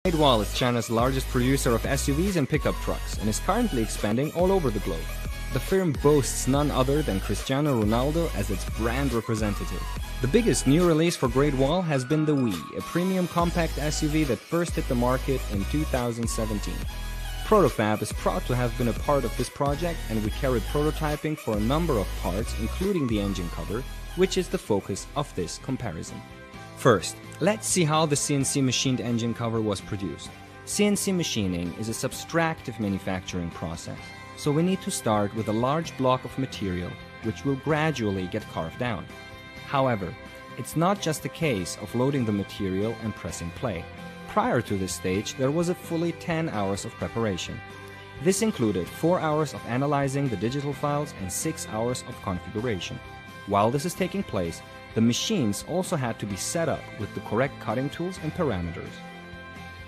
Great Wall is China's largest producer of SUVs and pickup trucks and is currently expanding all over the globe. The firm boasts none other than Cristiano Ronaldo as its brand representative. The biggest new release for Great Wall has been the Wii, a premium compact SUV that first hit the market in 2017. Protofab is proud to have been a part of this project, and we carried prototyping for a number of parts, including the engine cover, which is the focus of this comparison. First, let's see how the CNC machined engine cover was produced. CNC machining is a subtractive manufacturing process, so we need to start with a large block of material, which will gradually get carved down. However, it's not just a case of loading the material and pressing play. Prior to this stage, there was a fully 10 hours of preparation. This included 4 hours of analyzing the digital files and 6 hours of configuration. While this is taking place, the machines also had to be set up with the correct cutting tools and parameters.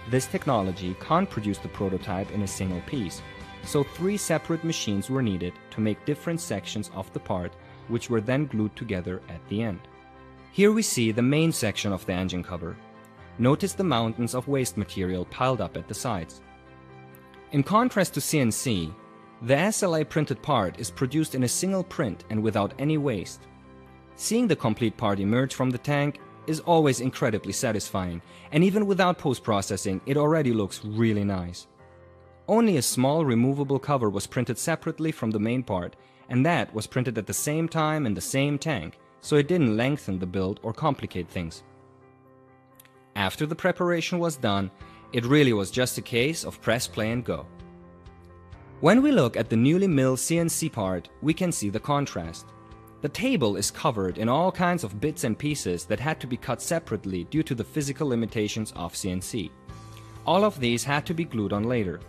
This technology can't produce the prototype in a single piece, so 3 separate machines were needed to make different sections of the part, which were then glued together at the end. Here we see the main section of the engine cover. Notice the mountains of waste material piled up at the sides. In contrast to CNC, the SLA printed part is produced in a single print and without any waste. Seeing the complete part emerge from the tank is always incredibly satisfying, and even without post-processing, it already looks really nice. Only a small removable cover was printed separately from the main part, and that was printed at the same time in the same tank, so it didn't lengthen the build or complicate things. After the preparation was done, it really was just a case of press play and go. When we look at the newly milled CNC part, we can see the contrast. The table is covered in all kinds of bits and pieces that had to be cut separately due to the physical limitations of CNC. All of these had to be glued on later.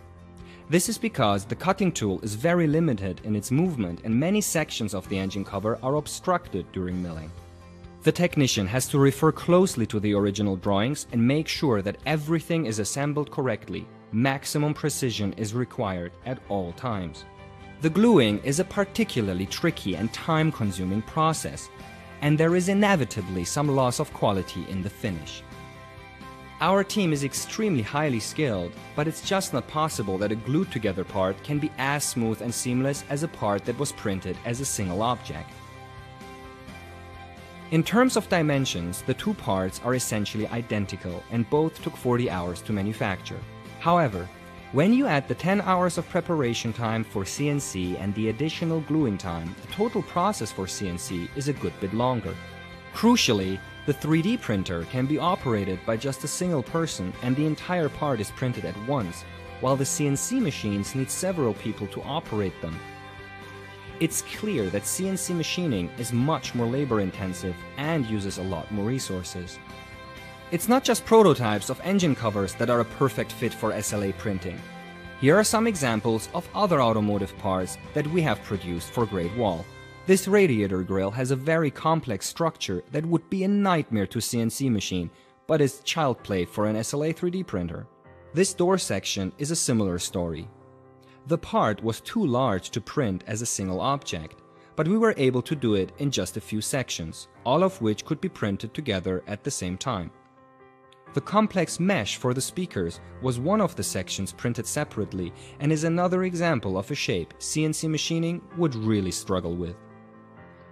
This is because the cutting tool is very limited in its movement and many sections of the engine cover are obstructed during milling. The technician has to refer closely to the original drawings and make sure that everything is assembled correctly. Maximum precision is required at all times. The gluing is a particularly tricky and time-consuming process, and there is inevitably some loss of quality in the finish. Our team is extremely highly skilled, but it's just not possible that a glued-together part can be as smooth and seamless as a part that was printed as a single object. In terms of dimensions, the two parts are essentially identical and both took 40 hours to manufacture. However, when you add the 10 hours of preparation time for CNC and the additional gluing time, the total process for CNC is a good bit longer. Crucially, the 3D printer can be operated by just a single person and the entire part is printed at once, while the CNC machines need several people to operate them. It's clear that CNC machining is much more labor-intensive and uses a lot more resources. It's not just prototypes of engine covers that are a perfect fit for SLA printing. Here are some examples of other automotive parts that we have produced for Great Wall. This radiator grille has a very complex structure that would be a nightmare to CNC machine, but is child play for an SLA 3D printer. This door section is a similar story. The part was too large to print as a single object, but we were able to do it in just a few sections, all of which could be printed together at the same time. The complex mesh for the speakers was one of the sections printed separately and is another example of a shape CNC machining would really struggle with.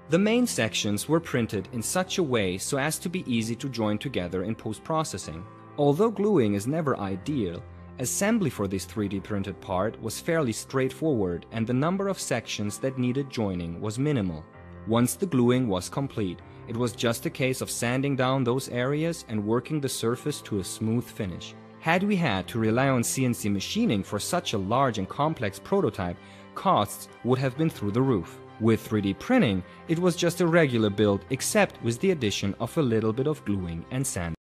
The main sections were printed in such a way so as to be easy to join together in post-processing. Although gluing is never ideal, assembly for this 3D printed part was fairly straightforward and the number of sections that needed joining was minimal. Once the gluing was complete, it was just a case of sanding down those areas and working the surface to a smooth finish. Had we had to rely on CNC machining for such a large and complex prototype, costs would have been through the roof. With 3D printing, it was just a regular build except with the addition of a little bit of gluing and sanding.